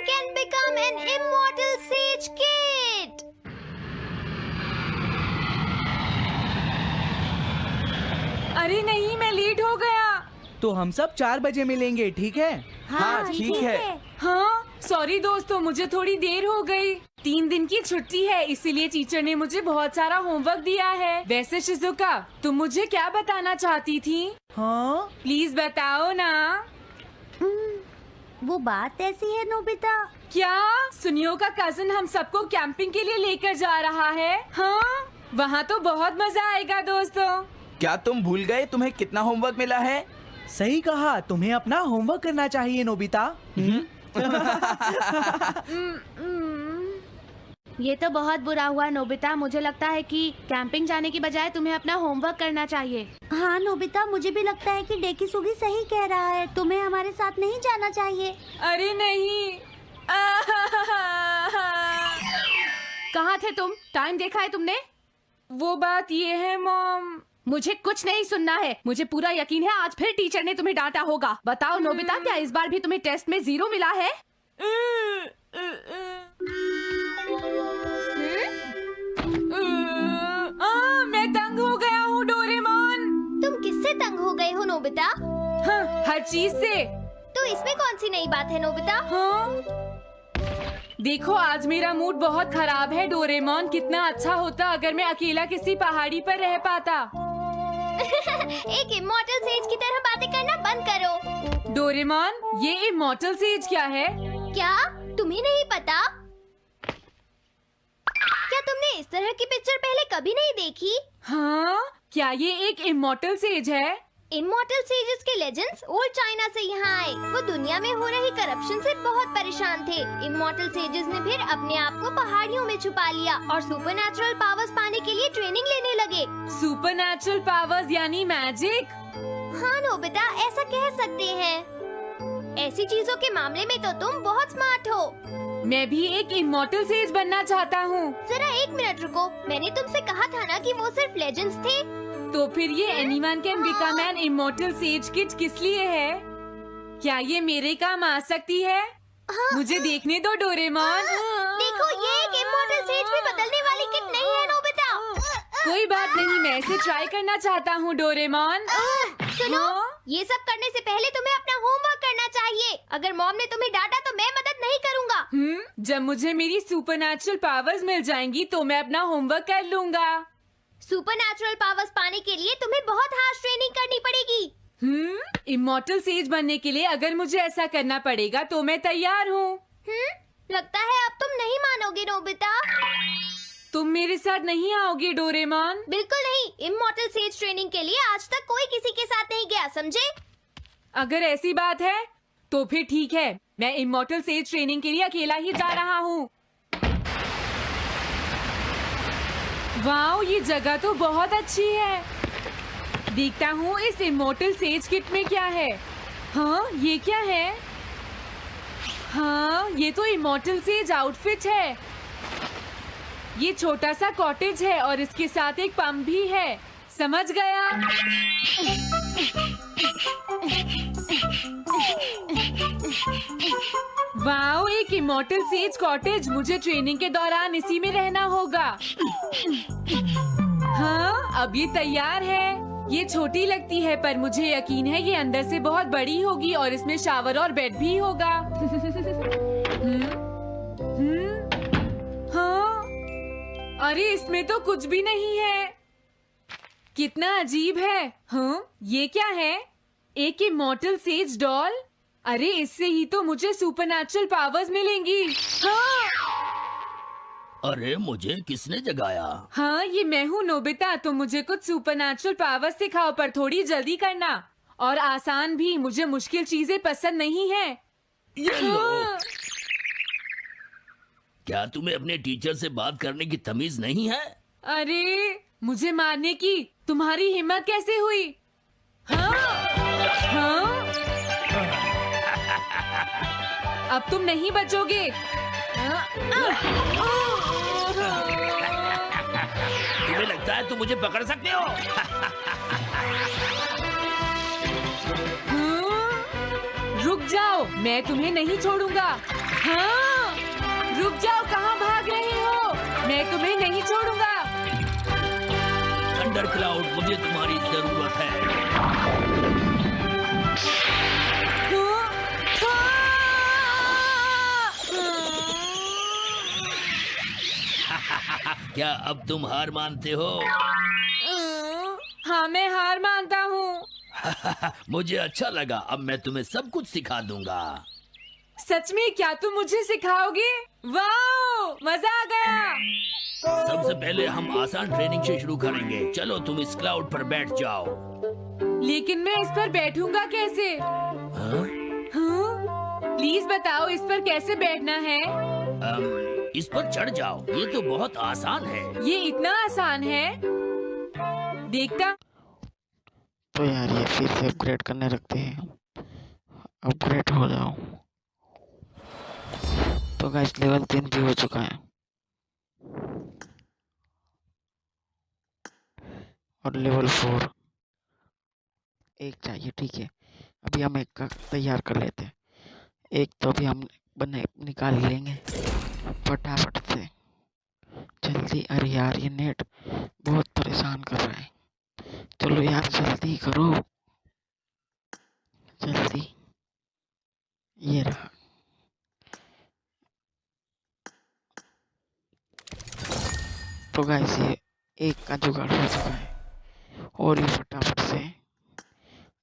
can become an immortal sage kid. अरे नहीं, मैं लेट हो गया। तो हम सब 4 बजे मिलेंगे, ठीक है? हाँ ठीक है। हाँ सॉरी दोस्तों, मुझे थोड़ी देर हो गई। 3 दिन की छुट्टी है, इसीलिए टीचर ने मुझे बहुत सारा होमवर्क दिया है। वैसे शिजुका, तुम मुझे क्या बताना चाहती थी? हाँ, प्लीज बताओ ना। वो बात ऐसी है नोबिता। क्या सुनियो का कजिन हम सबको कैंपिंग के लिए लेकर जा रहा है? हाँ, वहाँ तो बहुत मजा आएगा दोस्तों। क्या तुम भूल गए तुम्हें कितना होमवर्क मिला है? सही कहा, तुम्हें अपना होमवर्क करना चाहिए नोबिता। ये तो बहुत बुरा हुआ नोबिता। मुझे लगता है कि कैंपिंग जाने की बजाय तुम्हें अपना होमवर्क करना चाहिए। हाँ नोबिता, मुझे भी लगता है कि डेकिसुगी सही कह रहा है। तुम्हें हमारे साथ नहीं जाना चाहिए। अरे नहीं। कहाँ थे तुम? टाइम देखा है तुमने? वो बात ये है मॉम। मुझे कुछ नहीं सुनना है। मुझे पूरा यकीन है आज फिर टीचर ने तुम्हें डांटा होगा। बताओ नोबिता, क्या इस बार भी तुम्हें टेस्ट में 0 मिला है? मैं तंग हो गया हूँ डोरेमोन। तुम किससे तंग हो गए हो नोबिता? हाँ, हर चीज से। तो इसमें कौन सी नई बात है नोबिता? हाँ? देखो, आज मेरा मूड बहुत खराब है डोरेमोन। कितना अच्छा होता अगर मैं अकेला किसी पहाड़ी पर रह पाता। एक इमॉर्टल सेज की तरह बातें करना बंद करो। डोरेमोन, ये इमॉर्टल सेज क्या है? क्या तुम्हें नहीं पता? क्या तुमने इस तरह की पिक्चर पहले कभी नहीं देखी? हाँ, क्या ये एक इमॉर्टल सेज है? इमॉर्टल सेजेस के लेजेंड्स ओल्ड चाइना से यहाँ आए। वो दुनिया में हो रही करप्शन से बहुत परेशान थे। इमॉर्टल सेजेस ने फिर अपने आप को पहाड़ियों में छुपा लिया और सुपरनैचुरल पावर्स पाने के लिए ट्रेनिंग लेने लगे। सुपरनैचुरल पावर्स यानी मैजिक? हाँ नोबिता, ऐसा कह सकते हैं। ऐसी चीजों के मामले में तो तुम बहुत स्मार्ट हो। मैं भी एक इमॉर्टल सेज बनना चाहता हूँ। जरा 1 मिनट रुको। मैंने तुमसे कहा था ना कि वो सिर्फ लेजेंड्स थे। तो फिर ये anyone can become an immortal says kid किस लिए है? क्या ये मेरे काम आ सकती है? मुझे देखने दो डोरेमोन। देखो, ये एक इमॉर्टल सेज में बदलने वाली किट नहीं है नोबिता। कोई बात नहीं, मैं इसे ट्राई करना चाहता हूँ डोरेमोन। सुनो, ये सब करने से पहले तुम्हें अपना होमवर्क करना चाहिए। अगर मॉम ने तुम्हें डांटा तो मैं मदद नहीं करूँगा। जब मुझे मेरी सुपरनैचुरल पावर्स मिल जाएंगी तो मैं अपना होमवर्क कर लूँगा। सुपरनैचुरल पावर्स पाने के लिए तुम्हें बहुत हार्श ट्रेनिंग करनी पड़ेगी। इमॉर्टल सेज बनने के लिए अगर मुझे ऐसा करना पड़ेगा तो मैं तैयार हूँ। लगता है अब तुम नहीं मानोगे नोबिता। तुम मेरे साथ नहीं आओगे डोरेमोन? बिल्कुल नहीं। इमॉर्टल सेज ट्रेनिंग के लिए आज तक कोई किसी के साथ नहीं गया, समझे? अगर ऐसी बात है तो फिर ठीक है, मैं इमॉर्टल सेज ट्रेनिंग के लिए अकेला ही जा रहा हूँ। वाओ, ये जगह तो बहुत अच्छी है। देखता हूँ इस इमॉर्टल सेज किट में क्या है। हाँ, ये क्या है? हाँ, ये तो इमॉर्टल सेज आउटफिट है। ये छोटा सा कॉटेज है और इसके साथ एक पंप भी है। समझ गया। वाओ, एक इमॉर्टल सेज कॉटेज। मुझे ट्रेनिंग के दौरान इसी में रहना होगा। हाँ, अब ये तैयार है। ये छोटी लगती है पर मुझे यकीन है ये अंदर से बहुत बड़ी होगी और इसमें शावर और बेड भी होगा। हाँ, अरे इसमें तो कुछ भी नहीं है। कितना अजीब है। हाँ, ये क्या है? एक इमॉर्टल सेज डॉल। अरे इससे ही तो मुझे सुपरनैचुरल पावर्स मिलेंगी। हाँ! अरे मुझे किसने जगाया? हाँ, ये मैं हूँ नोबिता। तो मुझे कुछ सुपरनैचुरल पावर्स सिखाओ, पर थोड़ी जल्दी करना और आसान भी। मुझे मुश्किल चीजें पसंद नहीं है। ये लो। हाँ। क्या तुम्हें अपने टीचर से बात करने की तमीज नहीं है? अरे मुझे मारने की तुम्हारी हिम्मत कैसे हुई? हाँ? हाँ? अब तुम नहीं बचोगे। तुम्हें लगता है तुम मुझे पकड़ सकते हो? हाँ? रुक जाओ, मैं तुम्हें नहीं छोड़ूंगा। हाँ, रुक जाओ, कहाँ भाग रहे हो? मैं तुम्हें नहीं छोड़ूंगा। थंडर क्लाउड, मुझे तुम्हारी जरूरत है। क्या अब तुम हार मानते हो? हाँ, मैं हार मानता हूँ। मुझे अच्छा लगा। अब मैं तुम्हें सब कुछ सिखा दूंगा। सच में? क्या तुम मुझे सिखाओगे? वाह, मजा आ गया। सबसे पहले हम आसान ट्रेनिंग से शुरू करेंगे। चलो तुम इस क्लाउड पर बैठ जाओ। लेकिन मैं इस पर बैठूंगा कैसे? हाँ? हाँ? प्लीज बताओ, इस पर कैसे बैठना है? इस पर चढ़ जाओ। ये तो बहुत आसान है। ये इतना आसान है? देखता। तो यार ये फिर से अपग्रेड करने रखते हैं। अपग्रेड हो जाओ। तो गाइस लेवल 3 भी हो चुका है और लेवल 4 एक चाहिए। ठीक है, अभी हम एक का तैयार कर लेते हैं। एक तो अभी हम निकाल ही लेंगे फटाफट से, जल्दी। अरे यार ये नेट बहुत परेशान कर रहा है। चलो यार जल्दी करो, जल्दी। ये रहा। तो गाइस ये एक का जुगाड़ हो चुका है और ये फटाफट से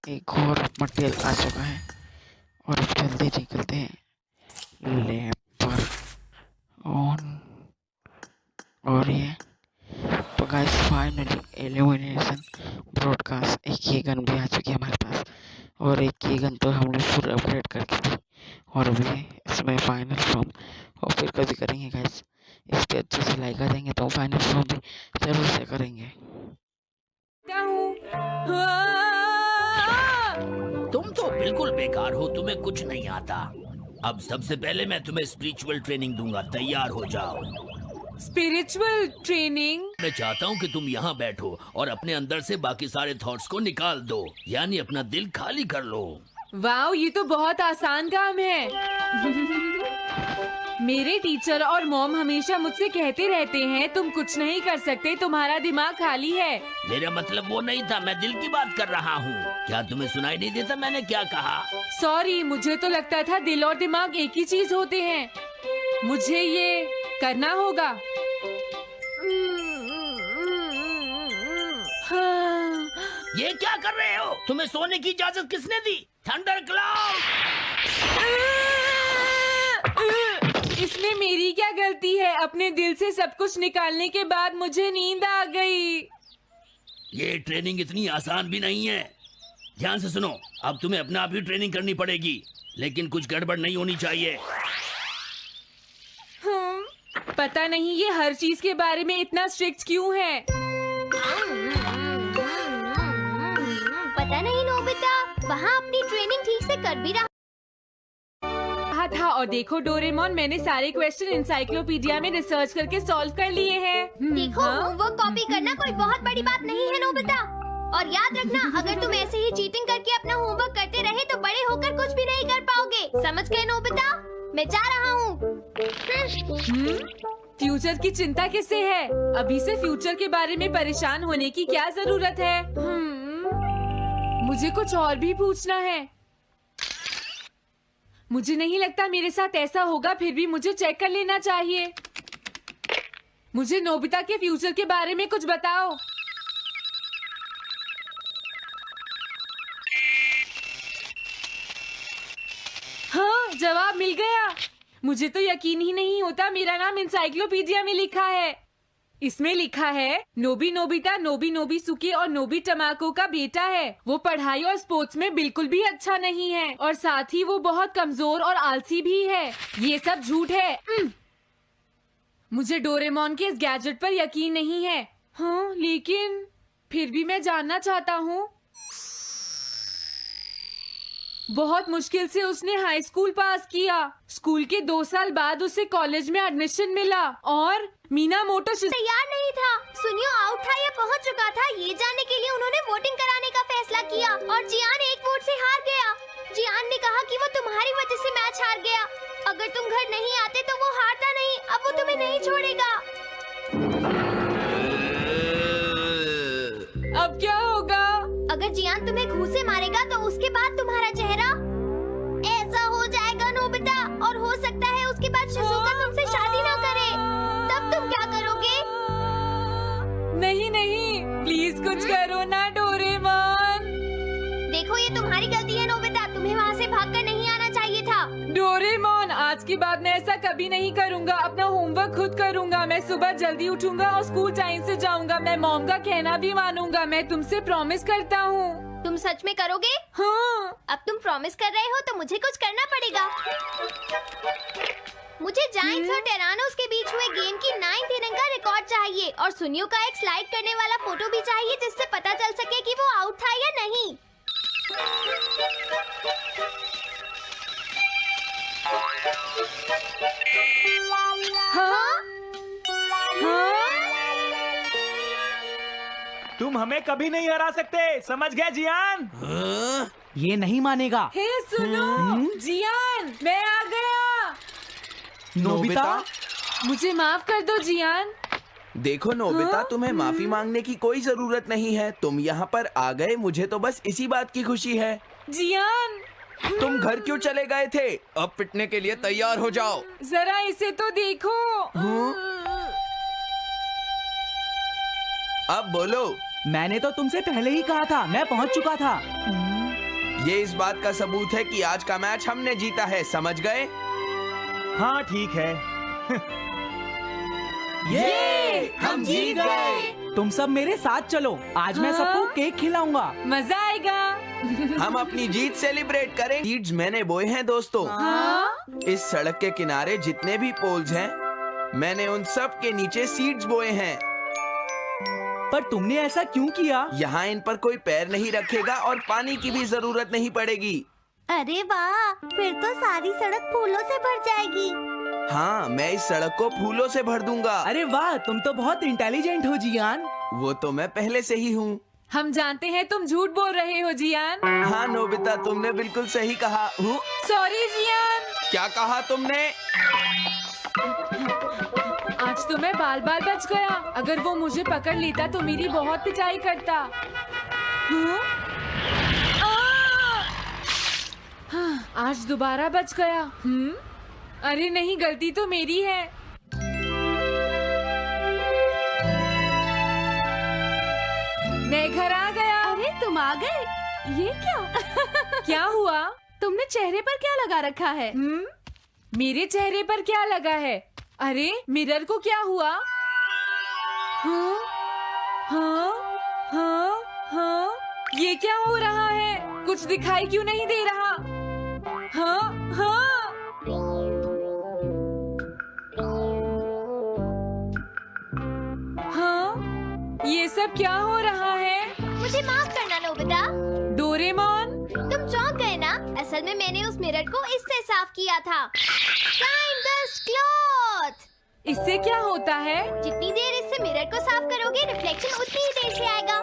एक और मटेरियल आ चुका है और अब जल्दी निकलते हैं लैब पर ऑन। और ये तो गाइस फाइनली एलिमिनेशन ब्रॉडकास्ट एक ये गन भी आ चुकी है हमारे पास और एक ये गन तो हमने फुल अपग्रेड करके दी और अभी इसमें फाइनल फॉर्म और फिर कभी करेंगे गाइस। इस पे अच्छे से लाइक कर देंगे तो फाइनल फॉर्म भी जरूर से करेंगे। तुम तो बिल्कुल बेकार हो, तुम्हें कुछ नहीं आता। अब सबसे पहले मैं तुम्हें स्पिरिचुअल ट्रेनिंग दूंगा। तैयार हो जाओ। Spiritual training? मैं चाहता हूँ कि तुम यहाँ बैठो और अपने अंदर से बाकी सारे थॉट्स को निकाल दो, यानी अपना दिल खाली कर लो। वाओ, ये तो बहुत आसान काम है। मेरे टीचर और मॉम हमेशा मुझसे कहते रहते हैं, तुम कुछ नहीं कर सकते, तुम्हारा दिमाग खाली है। मेरा मतलब वो नहीं था, मैं दिल की बात कर रहा हूँ। क्या तुम्हें सुनाई नहीं देता मैंने क्या कहा? सॉरी, मुझे तो लगता था दिल और दिमाग एक ही चीज होते हैं। मुझे ये करना होगा। हाँ। ये क्या कर रहे हो? तुम्हें सोने की इजाजत किसने दी? Thunder cloud! इसमें मेरी क्या गलती है? अपने दिल से सब कुछ निकालने के बाद मुझे नींद आ गई। ये ट्रेनिंग इतनी आसान भी नहीं है। ध्यान से सुनो, अब तुम्हें अपने आप ही ट्रेनिंग करनी पड़ेगी, लेकिन कुछ गड़बड़ नहीं होनी चाहिए। पता नहीं ये हर चीज के बारे में इतना स्ट्रिक्ट क्यों है। पता नहीं नोबिता, वहाँ अपनी ट्रेनिंग ठीक से कर भी रहा था। और देखो डोरेमोन, मैंने सारे क्वेश्चन इंसाइक्लोपीडिया में रिसर्च करके सॉल्व कर लिए हैं। देखो, होमवर्क कॉपी करना कोई बहुत बड़ी बात नहीं है नोबिता। और याद रखना, अगर तुम ऐसे ही चीटिंग करके अपना होमवर्क करते रहे तो बड़े होकर कुछ भी नहीं कर पाओगे। समझ गए नोबिता? मैं जा रहा हूँ। फ्यूचर की चिंता किससे है? अभी से फ्यूचर के बारे में परेशान होने की क्या जरूरत है? मुझे कुछ और भी पूछना है। मुझे नहीं लगता मेरे साथ ऐसा होगा, फिर भी मुझे चेक कर लेना चाहिए। मुझे नोबिता के फ्यूचर के बारे में कुछ बताओ। हाँ, जवाब मिल गया। मुझे तो यकीन ही नहीं होता, मेरा नाम इंसाइक्लोपीडिया में लिखा है। इसमें लिखा है नोबी नोबिता नोबी नोबिसुके और नोबी टमाको का बेटा है। वो पढ़ाई और स्पोर्ट्स में बिल्कुल भी अच्छा नहीं है और साथ ही वो बहुत कमजोर और आलसी भी है। ये सब झूठ है। मुझे डोरेमोन के इस गैजेट पर यकीन नहीं है। हाँ, लेकिन फिर भी मैं जानना चाहता हूँ। बहुत मुश्किल से उसने हाई स्कूल पास किया। स्कूल के 2 साल बाद उसे कॉलेज में एडमिशन मिला और मीनामोटो तैयार नहीं था। सुनियो आउट था या पहुंच चुका था, ये जानने के लिए उन्होंने वोटिंग कराने का फैसला किया और जियान एक वोट से हार गया। जियान ने कहा कि वो तुम्हारी वजह से मैच हार गया। अगर तुम घर नहीं आते तो वो हारता नहीं। अब वो तुम्हें नहीं छोड़ेगा। अब क्या होगा? अगर जियान तुम्हें घूंसे मारेगा तो उसके बाद तुम्हारा चेहरा ऐसा हो जाएगा नोबिता, और हो सकता है उसके बाद शिज़ुका तुमसे शादी ना करे। तब तुम क्या करोगे? नहीं नहीं, प्लीज कुछ करो ना डोरेमोन। देखो ये तुम्हारी गलती है नोबिता, तुम्हें वहाँ से भागकर नहीं आना चाहिए था। डोरेमोन, आज के बाद मैं ऐसा कभी नहीं करूँगा। अपना होमवर्क खुद करूँगा। मैं सुबह जल्दी उठूंगा और स्कूल टाइम से जाऊँगा। मैं मॉम का कहना भी मानूंगा। मैं तुमसे प्रॉमिस करता हूँ। तुम सच में करोगे? हाँ। अब तुम प्रॉमिस कर रहे हो तो मुझे कुछ करना पड़ेगा। मुझे जायंट्स और टेरानोस के बीच हुए गेम की 9th इनिंग का रिकॉर्ड चाहिए, और सुनियो का एक स्लाइड करने वाला फोटो भी चाहिए जिससे पता चल सके कि वो आउट था या नहीं। हाँ? हाँ? तुम हमें कभी नहीं हरा सकते, समझ गए जियान? हाँ? ये नहीं मानेगा। हे सुनो, जियान, मैं आ गया। नोबिता, मुझे माफ कर दो जियान। देखो नोबिता, हाँ? तुम्हें माफी मांगने की कोई जरूरत नहीं है। तुम यहाँ पर आ गए, मुझे तो बस इसी बात की खुशी है। जियान, तुम घर क्यों चले गए थे? अब पिटने के लिए तैयार हो जाओ। जरा इसे तो देखो। अब बोलो। मैंने तो तुमसे पहले ही कहा था, मैं पहुंच चुका था। ये इस बात का सबूत है कि आज का मैच हमने जीता है, समझ गए? हाँ ठीक है। ये हम जीत गए। तुम सब मेरे साथ चलो, आज मैं सबको केक खिलाऊंगा। मजा आएगा। हम अपनी जीत सेलिब्रेट करें। सीड्स मैंने बोए हैं दोस्तों। हाँ? इस सड़क के किनारे जितने भी पोल्स हैं, मैंने उन सब के नीचे सीड्स बोए हैं। पर तुमने ऐसा क्यों किया? यहाँ इन पर कोई पैर नहीं रखेगा और पानी की भी जरूरत नहीं पड़ेगी। अरे वाह, फिर तो सारी सड़क फूलों से भर जाएगी। हाँ, मैं इस सड़क को फूलों से भर दूंगा। अरे वाह, तुम तो बहुत इंटेलिजेंट हो जियान। वो तो मैं पहले से ही हूँ। हम जानते हैं तुम झूठ बोल रहे हो जियान। हाँ नोबिता, तुमने बिल्कुल सही कहा। Sorry Gian. क्या कहा तुमने? आज तो मैं बाल बाल बच गया। अगर वो मुझे पकड़ लेता तो मेरी बहुत पिटाई करता। हाँ? हाँ, आज दोबारा बच गया। अरे नहीं, गलती तो मेरी है। मैं घर आ गया। अरे तुम आ गए, ये क्या? क्या हुआ? तुमने चेहरे पर क्या लगा रखा है? मेरे चेहरे पर क्या लगा है? अरे मिरर को क्या हुआ? हाँ? हाँ? हाँ? हाँ? ये क्या हो रहा है? कुछ दिखाई क्यों नहीं दे रहा? हाँ? हाँ? हाँ? ये सब क्या हो रहा है? मुझे माफ करना नोबिता। डोरेमोन, तुम चौंक गए ना? असल में मैंने उस मिरर को इससे साफ किया था। Time dust cloth. इससे क्या होता है? जितनी देर इससे मिरर को साफ करोगे, रिफ्लेक्शन उतनी ही देर से आएगा।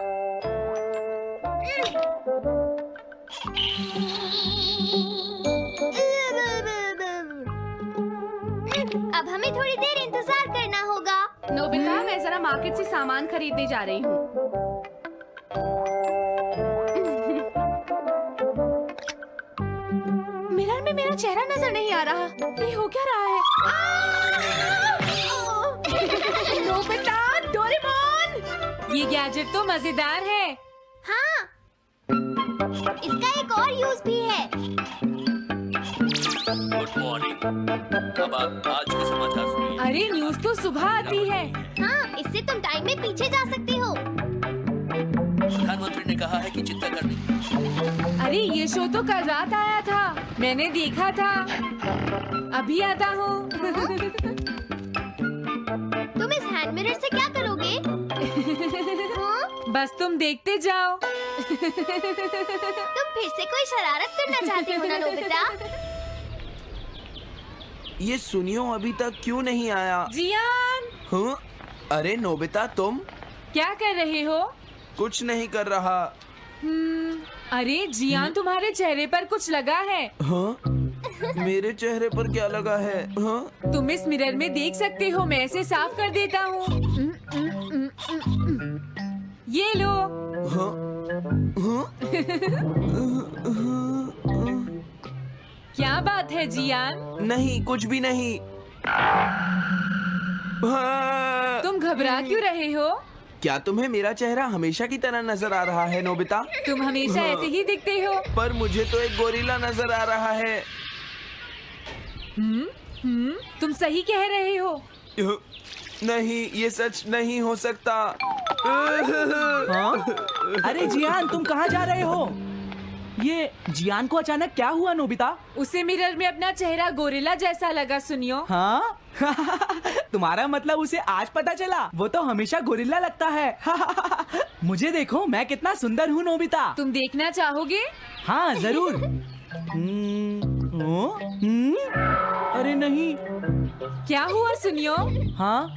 अब हमें थोड़ी देर इंतजार करना होगा। नोबिता, मैं जरा मार्केट से सामान खरीदने जा रही हूँ। मिरर में मेरा चेहरा नजर नहीं आ रहा। ये हो क्या रहा है? Nobita, Doraemon! ये गैजेट तो मजेदार है। हाँ, इसका एक और यूज भी है। Good morning. अब आप आज के समाचार सुनिए। अरे न्यूज तो सुबह आती है। हाँ, इससे तुम टाइम में पीछे जा सकते हो। प्रधानमंत्री ने कहा है कि चिंता करनी। अरे ये शो तो कल रात आया था, मैंने देखा था। अभी आता हूँ। तुम इस हैंड मिरर से क्या करोगे? हाँ? बस तुम देखते जाओ। तुम फिर से कोई शरारत करना चाहते हो ना नोबिता? ये सुनियो अभी तक क्यों नहीं आया? जियान, हाँ? अरे नोबिता, तुम क्या कर रहे हो? कुछ नहीं कर रहा। अरे जियान, तुम्हारे चेहरे पर कुछ लगा है। हाँ? मेरे चेहरे पर क्या लगा है? हाँ? तुम इस मिरर में देख सकते हो, मैं इसे साफ कर देता हूँ। ये लो। हाँ? हाँ? क्या बात है जियान? नहीं, कुछ भी नहीं। हाँ। तुम घबरा क्यों रहे हो? क्या तुम्हें मेरा चेहरा हमेशा की तरह नजर आ रहा है नोबिता? तुम हमेशा ऐसे ही दिखते हो। पर मुझे तो एक गोरिल्ला नजर आ रहा है। तुम सही कह रहे हो। नहीं, ये सच नहीं हो सकता। हाँ? अरे जियान, तुम कहाँ जा रहे हो? ये जियान को अचानक क्या हुआ नोबिता? उसे मिरर में अपना चेहरा गोरिल्ला जैसा लगा। सुनियो। हाँ? तुम्हारा मतलब उसे आज पता चला? वो तो हमेशा गोरिल्ला लगता है। मुझे देखो, मैं कितना सुंदर हूँ नोबिता। तुम देखना चाहोगे? हाँ जरूर। अरे नहीं। क्या हुआ सुनियो? हाँ?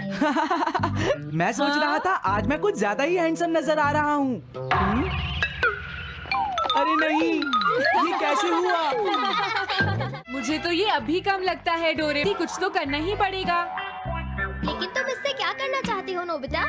मैं सोच रहा था आज मैं कुछ ज्यादा ही हैंडसम नजर आ रहा हूँ। अरे नहीं, ये कैसे हुआ? मुझे तो ये अभी कम लगता है डोरे। कुछ तो करना ही पड़ेगा। लेकिन तुम इससे क्या करना चाहते हो नोबिता?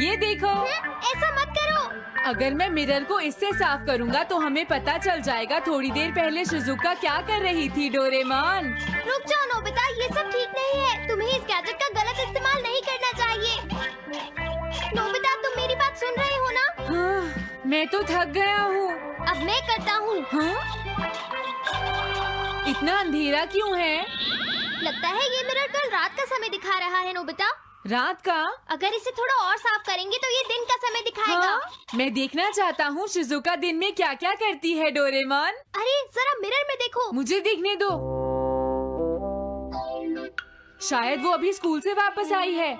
ये देखो। ऐसा मत करो। अगर मैं मिरर को इससे साफ करूंगा तो हमें पता चल जाएगा थोड़ी देर पहले शिजुका क्या कर रही थी। डोरेमोन, रुक जाओ नोबिता, ये सब ठीक नहीं है। तुम्हें इस गैजेट का गलत इस्तेमाल नहीं करना चाहिए। नोबिता, तुम मेरी बात सुन रहे हो ना? हाँ, मैं तो थक गया हूँ। अब मैं करता हूँ। हाँ? इतना अंधेरा क्यों है? लगता है ये मिरर कल रात का समय दिखा रहा है नोबिता। रात का? अगर इसे थोड़ा और साफ करेंगे तो ये दिन का समय दिखाएगा। हाँ? मैं देखना चाहता हूँ शिजुका दिन में क्या क्या करती है। डोरेमोन, अरे जरा मिरर में देखो। मुझे देखने दो। शायद वो अभी स्कूल से वापस आई है।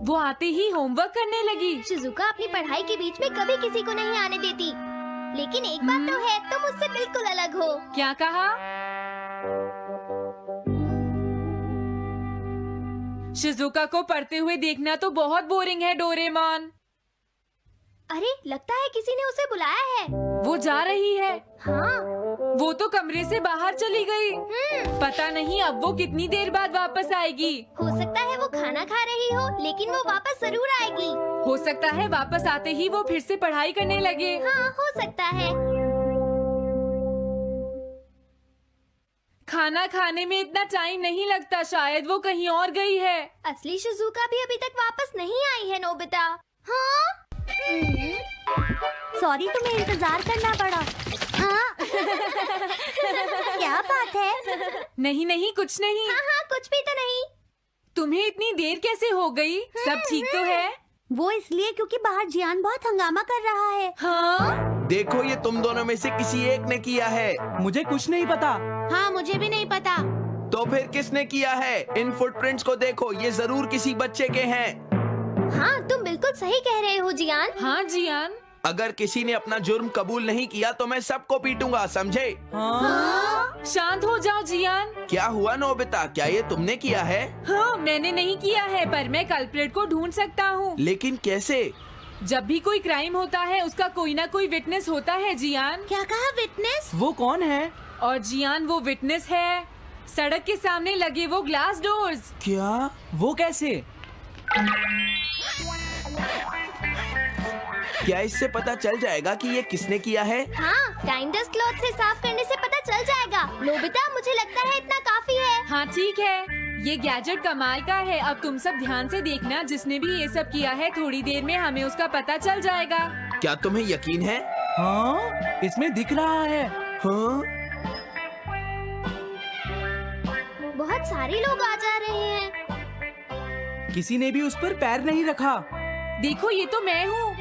वो आते ही होमवर्क करने लगी। शिजुका अपनी पढ़ाई के बीच में कभी किसी को नहीं आने देती। लेकिन एक बात तो है, तुम उससे बिल्कुल अलग हो। क्या कहा? शिजुका को पढ़ते हुए देखना तो बहुत बोरिंग है डोरेमोन। अरे लगता है किसी ने उसे बुलाया है। वो जा रही है। हाँ। वो तो कमरे से बाहर चली गई। पता नहीं अब वो कितनी देर बाद वापस आएगी। हो सकता है वो खाना खा रही हो, लेकिन वो वापस जरूर आएगी। हो सकता है वापस आते ही वो फिर से पढ़ाई करने लगे। हाँ, हो सकता है। खाना खाने में इतना टाइम नहीं लगता, शायद वो कहीं और गई है। असली शिजुका भी अभी तक वापस नहीं आई है नोबिता। हाँ? सॉरी, तुम्हें इंतजार करना पड़ा। हाँ? क्या बात है? नहीं नहीं, कुछ नहीं। हाँ हाँ, कुछ भी तो नहीं। तुम्हें इतनी देर कैसे हो गई? सब ठीक तो है? वो इसलिए क्योंकि बाहर जियान बहुत हंगामा कर रहा है। हाँ? देखो, ये तुम दोनों में से किसी एक ने किया है। मुझे कुछ नहीं पता। हाँ, मुझे भी नहीं पता। तो फिर किसने किया है? इन फुटप्रिंट्स को देखो, ये जरूर किसी बच्चे के हैं। हाँ, तुम बिल्कुल सही कह रहे हो जियान। हाँ जियान। अगर किसी ने अपना जुर्म कबूल नहीं किया तो मैं सबको पीटूंगा, समझे? हाँ? शांत हो जाओ जियान। क्या हुआ नोबिता, क्या ये तुमने किया है? हाँ, मैंने नहीं किया है, पर मैं कल्प्रेट को ढूंढ सकता हूँ। लेकिन कैसे? जब भी कोई क्राइम होता है उसका कोई ना कोई विटनेस होता है जियान। क्या कहा, विटनेस? वो कौन है? और जियान वो विटनेस है। सड़क के सामने लगे वो ग्लास डोर्स। क्या? वो कैसे? क्या इससे पता चल जाएगा कि ये किसने किया है? हाँ, टाइम डस्ट क्लॉथ से साफ करने से पता चल जाएगा। नोबिता, मुझे लगता है इतना काफी है। हाँ ठीक है, ये गैजेट कमाल का है। अब तुम सब ध्यान से देखना, जिसने भी ये सब किया है थोड़ी देर में हमें उसका पता चल जाएगा। क्या तुम्हें यकीन है? हाँ, इसमें दिख रहा है। हाँ? बहुत सारे लोग आ जा रहे हैं। किसी ने भी उस पर पैर नहीं रखा। देखो, ये तो मैं हूँ।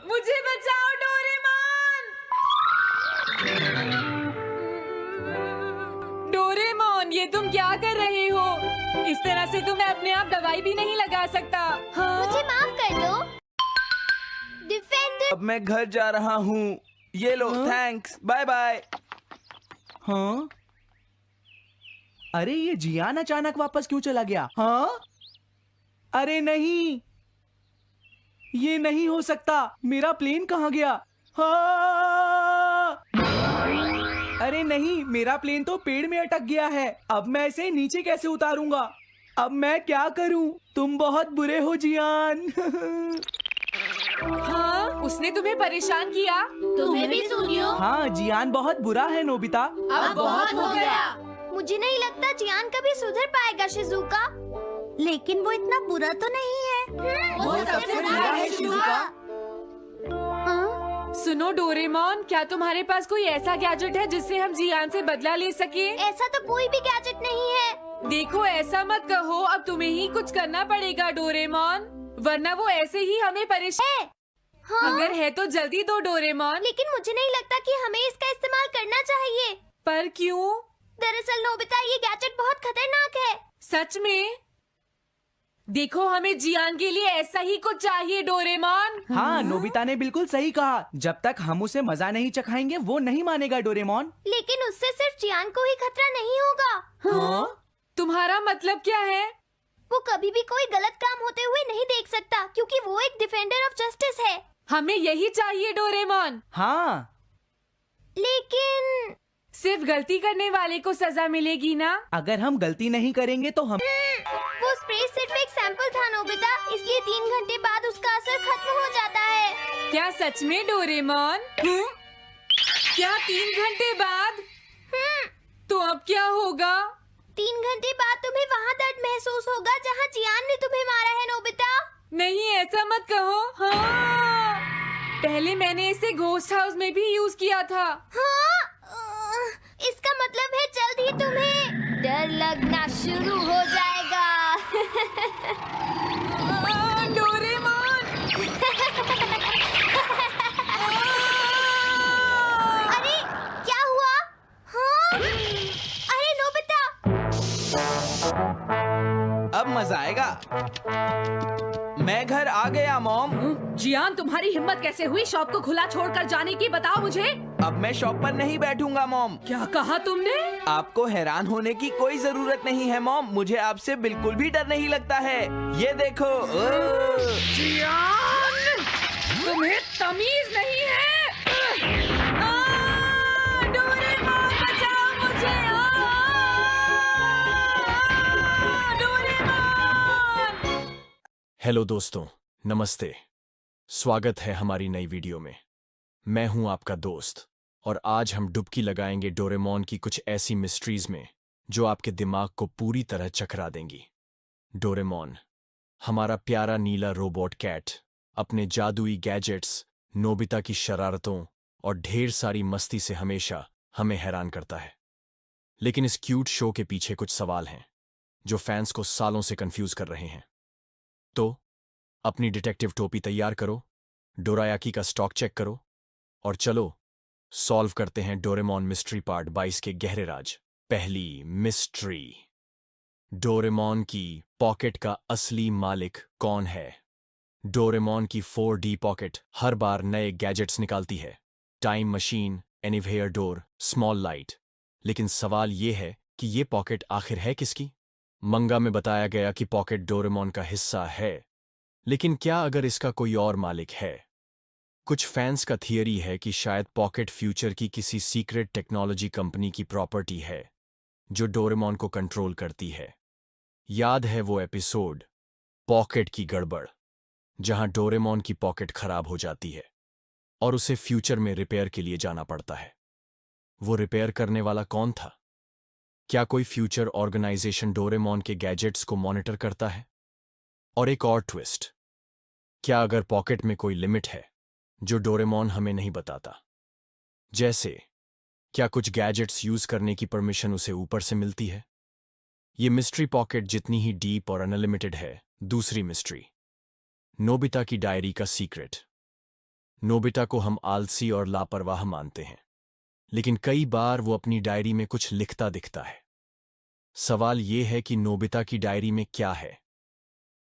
मुझे बचाओ डोरेमोन। डोरेमोन, ये तुम क्या कर रहे हो? इस तरह से तो मैं अपने आप दवाई भी नहीं लगा सकता। हाँ? मुझे माफ कर दो। डिफेंडर। अब मैं घर जा रहा हूँ। ये लो, थैंक्स, बाय बाय। हाँ, अरे ये जियान अचानक वापस क्यों चला गया? हाँ, अरे नहीं, ये नहीं हो सकता। मेरा प्लेन कहाँ गया? हाँ! अरे नहीं, मेरा प्लेन तो पेड़ में अटक गया है। अब मैं इसे नीचे कैसे उतारूंगा? अब मैं क्या करूं? तुम बहुत बुरे हो जियान। हाँ, उसने तुम्हें परेशान किया? तुम्हें भी सुनियो। हाँ, जियान बहुत बुरा है नोबिता। अब बहुत हो गया। मुझे नहीं लगता जियान कभी सुधर पाएगा शिजुका। लेकिन वो इतना बुरा तो नहीं है। वो सबसे बुरा है शिजुका। हाँ? सुनो डोरेमोन, क्या तुम्हारे पास कोई ऐसा गैजेट है जिससे हम जियान से बदला ले सके? ऐसा तो कोई भी गैजेट नहीं है। देखो, ऐसा मत कहो। अब तुम्हें ही कुछ करना पड़ेगा डोरेमोन, वरना वो ऐसे ही हमें परेशान। हाँ? अगर है तो जल्दी दो डोरेमोन। लेकिन मुझे नहीं लगता कि हमें इसका इस्तेमाल करना चाहिए। पर क्यों? दरअसल नोबिता, ये गैजेट बहुत खतरनाक है। सच में? देखो, हमें जियान के लिए ऐसा ही कुछ चाहिए डोरेमोन। हाँ, नोबिता ने बिल्कुल सही कहा। जब तक हम उसे मजा नहीं चखाएंगे वो नहीं मानेगा डोरेमोन। लेकिन उससे सिर्फ जियान को ही खतरा नहीं होगा। हाँ? तुम्हारा मतलब क्या है? वो कभी भी कोई गलत काम होते हुए नहीं देख सकता, क्योंकि वो एक डिफेंडर ऑफ जस्टिस है। हमें यही चाहिए डोरेमोन। हाँ, लेकिन सिर्फ गलती करने वाले को सजा मिलेगी ना? अगर हम गलती नहीं करेंगे तो हम वो स्प्रे सिर्फ एक सैंपल था नोबिता, इसलिए 3 घंटे बाद उसका असर खत्म हो जाता है। क्या सच में डोरेमोन? क्या 3 घंटे बाद? तो अब क्या होगा? 3 घंटे बाद तुम्हें वहाँ दर्द महसूस होगा जहाँ जियान ने तुम्हें मारा है नोबिता। नहीं, ऐसा मत कहो। हाँ, पहले मैंने इसे घोस्ट हाउस में भी यूज किया था। हाँ? इसका मतलब है जल्द ही तुम्हें डर लगना शुरू हो जाएगा। डोरेमोन! अरे क्या हुआ? हाँ? अरे नोबिता! अब मजा आएगा। मैं घर आ गया मॉम। जियान, तुम्हारी हिम्मत कैसे हुई शॉप को खुला छोड़कर जाने की? बताओ मुझे। अब मैं शॉप पर नहीं बैठूंगा मॉम। क्या कहा तुमने? आपको हैरान होने की कोई जरूरत नहीं है मॉम। मुझे आपसे बिल्कुल भी डर नहीं लगता है। ये देखो। जियान, तुम्हें तमीज नहीं है। डोरेमोन, बचाओ मुझे! डोरेमोन! हेलो दोस्तों, नमस्ते। स्वागत है हमारी नई वीडियो में। मैं हूं आपका दोस्त और आज हम डुबकी लगाएंगे डोरेमोन की कुछ ऐसी मिस्ट्रीज में जो आपके दिमाग को पूरी तरह चकरा देंगी। डोरेमोन, हमारा प्यारा नीला रोबोट कैट, अपने जादुई गैजेट्स, नोबिता की शरारतों और ढेर सारी मस्ती से हमेशा हमें हैरान करता है। लेकिन इस क्यूट शो के पीछे कुछ सवाल हैं जो फैंस को सालों से कंफ्यूज कर रहे हैं। तो अपनी डिटेक्टिव टोपी तैयार करो, डोरायाकी का स्टॉक चेक करो और चलो सॉल्व करते हैं डोरेमोन मिस्ट्री पार्ट 22 के गहरे राज। पहली मिस्ट्री, डोरेमोन की पॉकेट का असली मालिक कौन है? डोरेमोन की 4D पॉकेट हर बार नए गैजेट्स निकालती है, time machine, anywhere door, small light. लेकिन सवाल ये है कि ये पॉकेट आखिर है किसकी? मंगा में बताया गया कि पॉकेट डोरेमोन का हिस्सा है, लेकिन क्या अगर इसका कोई और मालिक है? कुछ फैंस का थियरी है कि शायद पॉकेट फ्यूचर की किसी सीक्रेट टेक्नोलॉजी कंपनी की प्रॉपर्टी है जो डोरेमोन को कंट्रोल करती है। याद है वो एपिसोड पॉकेट की गड़बड़, जहां डोरेमोन की पॉकेट खराब हो जाती है और उसे फ्यूचर में रिपेयर के लिए जाना पड़ता है। वो रिपेयर करने वाला कौन था? क्या कोई फ्यूचर ऑर्गेनाइजेशन डोरेमोन के गैजेट्स को मॉनिटर करता है? और एक और ट्विस्ट, क्या अगर पॉकेट में कोई लिमिट है जो डोरेमोन हमें नहीं बताता? जैसे क्या कुछ गैजेट्स यूज करने की परमिशन उसे ऊपर से मिलती है? ये मिस्ट्री पॉकेट जितनी ही डीप और अनलिमिटेड है। दूसरी मिस्ट्री, नोबिता की डायरी का सीक्रेट। नोबिता को हम आलसी और लापरवाह मानते हैं, लेकिन कई बार वो अपनी डायरी में कुछ लिखता दिखता है। सवाल ये है कि नोबिता की डायरी में क्या है?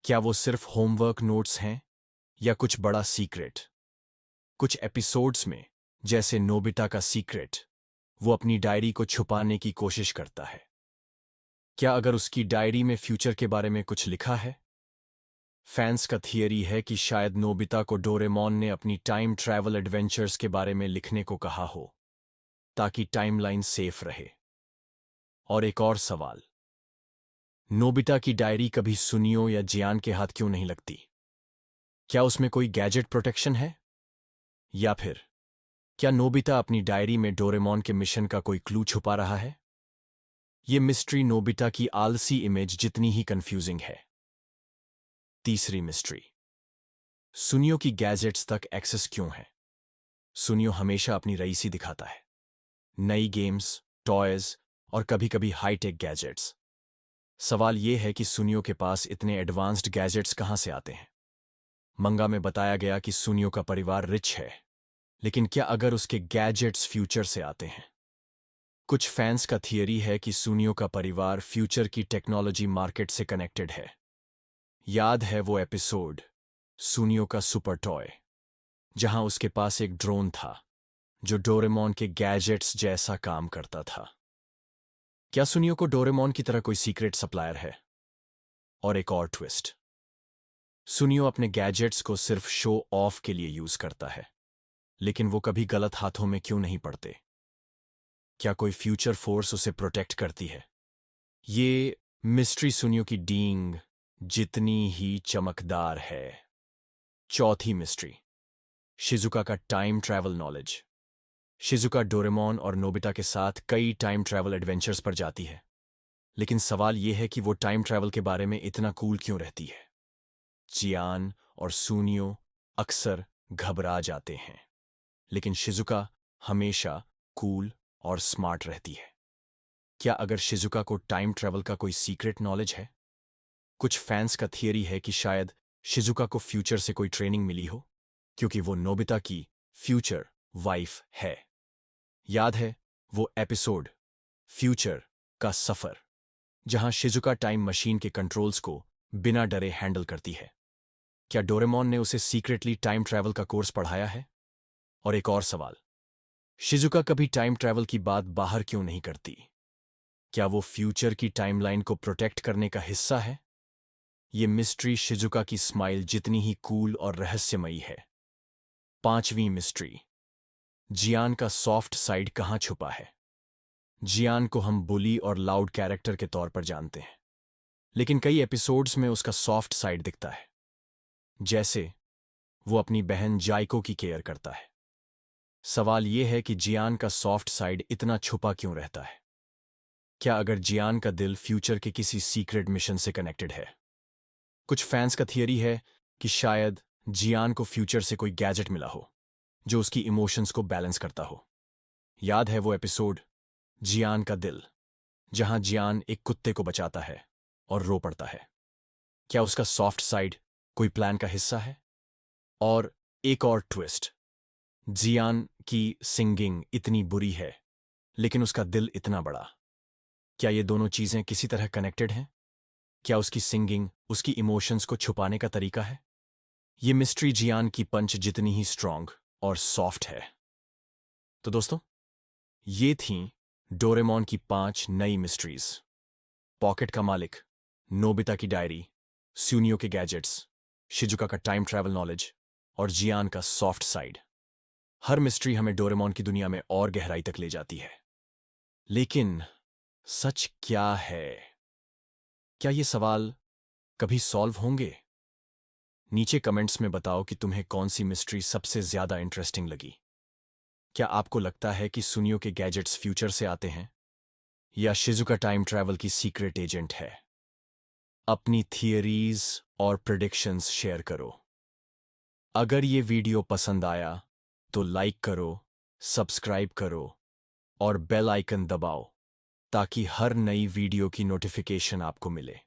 क्या वो सिर्फ होमवर्क नोट्स हैं या कुछ बड़ा सीक्रेट? कुछ एपिसोड्स में, जैसे नोबिता का सीक्रेट, वो अपनी डायरी को छुपाने की कोशिश करता है। क्या अगर उसकी डायरी में फ्यूचर के बारे में कुछ लिखा है? फैंस का थियरी है कि शायद नोबिता को डोरेमोन ने अपनी टाइम ट्रैवल एडवेंचर्स के बारे में लिखने को कहा हो, ताकि टाइमलाइन सेफ रहे। और एक और सवाल, नोबिता की डायरी कभी सुनियो या जियान के हाथ क्यों नहीं लगती? क्या उसमें कोई गैजेट प्रोटेक्शन है? या फिर क्या नोबिता अपनी डायरी में डोरेमोन के मिशन का कोई क्लू छुपा रहा है? ये मिस्ट्री नोबिता की आलसी इमेज जितनी ही कंफ्यूजिंग है। तीसरी मिस्ट्री, सुनियो की गैजेट्स तक एक्सेस क्यों है? सुनियो हमेशा अपनी रईसी दिखाता है, नई गेम्स, टॉयज और कभी-कभी हाईटेक गैजेट्स। सवाल यह है कि सुनियो के पास इतने एडवांस्ड गैजेट्स कहां से आते हैं? मंगा में बताया गया कि सुनियो का परिवार रिच है, लेकिन क्या अगर उसके गैजेट्स फ्यूचर से आते हैं? कुछ फैंस का थियरी है कि सुनियो का परिवार फ्यूचर की टेक्नोलॉजी मार्केट से कनेक्टेड है। याद है वो एपिसोड, सुनियो का सुपर टॉय, जहां उसके पास एक ड्रोन था जो डोरेमोन के गैजेट्स जैसा काम करता था। क्या सुनियो को डोरेमोन की तरह कोई सीक्रेट सप्लायर है? और एक और ट्विस्ट, सुनियो अपने गैजेट्स को सिर्फ शो ऑफ के लिए यूज करता है, लेकिन वो कभी गलत हाथों में क्यों नहीं पड़ते? क्या कोई फ्यूचर फोर्स उसे प्रोटेक्ट करती है? ये मिस्ट्री सुनियो की डींग जितनी ही चमकदार है। चौथी मिस्ट्री, शिजुका का time travel knowledge. Shizuka Doraemon और नोबिता के साथ कई टाइम ट्रैवल एडवेंचर्स पर जाती है, लेकिन सवाल यह है कि वो टाइम ट्रैवल के बारे में इतना कूल क्यों रहती है? जियान और सुनियो अक्सर घबरा जाते हैं, लेकिन शिजुका हमेशा कूल और स्मार्ट रहती है। क्या अगर शिजुका को टाइम ट्रैवल का कोई सीक्रेट नॉलेज है? कुछ फैंस का थियरी है कि शायद शिजुका को फ्यूचर से कोई ट्रेनिंग मिली हो, क्योंकि वो नोबिता की फ्यूचर वाइफ है। याद है वो एपिसोड, फ्यूचर का सफर, जहां शिजुका टाइम मशीन के कंट्रोल्स को बिना डरे हैंडल करती है? क्या डोरेमोन ने उसे सीक्रेटली टाइम ट्रैवल का कोर्स पढ़ाया है? और एक और सवाल, शिजुका कभी टाइम ट्रैवल की बात बाहर क्यों नहीं करती? क्या वो फ्यूचर की टाइमलाइन को प्रोटेक्ट करने का हिस्सा है? ये मिस्ट्री शिजुका की स्माइल जितनी ही कूल और रहस्यमयी है। पांचवीं मिस्ट्री, जियान का सॉफ्ट साइड कहां छुपा है? जियान को हम बुली और लाउड कैरेक्टर के तौर पर जानते हैं, लेकिन कई एपिसोड्स में उसका सॉफ्ट साइड दिखता है, जैसे वो अपनी बहन जाइको की केयर करता है। सवाल यह है कि जियान का सॉफ्ट साइड इतना छुपा क्यों रहता है? क्या अगर जियान का दिल फ्यूचर के किसी सीक्रेट मिशन से कनेक्टेड है? कुछ फैंस का थियरी है कि शायद जियान को फ्यूचर से कोई गैजेट मिला हो जो उसकी इमोशंस को बैलेंस करता हो। याद है वो एपिसोड, जियान का दिल, जहां जियान एक कुत्ते को बचाता है और रो पड़ता है? क्या उसका सॉफ्ट साइड कोई प्लान का हिस्सा है? और एक और ट्विस्ट, जियान की सिंगिंग इतनी बुरी है, लेकिन उसका दिल इतना बड़ा। क्या ये दोनों चीजें किसी तरह कनेक्टेड हैं? क्या उसकी सिंगिंग उसकी इमोशंस को छुपाने का तरीका है? ये मिस्ट्री जियान की पंच जितनी ही स्ट्रांग और सॉफ्ट है। तो दोस्तों, ये थीं डोरेमोन की 5 नई मिस्ट्रीज। पॉकेट का मालिक, नोबिता की डायरी, सुनियो के गैजेट्स, शिजुका का टाइम ट्रैवल नॉलेज और जियान का सॉफ्ट साइड। हर मिस्ट्री हमें डोरेमोन की दुनिया में और गहराई तक ले जाती है। लेकिन सच क्या है? क्या ये सवाल कभी सॉल्व होंगे? नीचे कमेंट्स में बताओ कि तुम्हें कौन सी मिस्ट्री सबसे ज्यादा इंटरेस्टिंग लगी। क्या आपको लगता है कि सुनियो के गैजेट्स फ्यूचर से आते हैं, या शिजुका टाइम ट्रैवल की सीक्रेट एजेंट है? अपनी थियरीज और प्रेडिक्शंस शेयर करो। अगर ये वीडियो पसंद आया तो लाइक करो, सब्सक्राइब करो और बेल आइकन दबाओ, ताकि हर नई वीडियो की नोटिफिकेशन आपको मिले।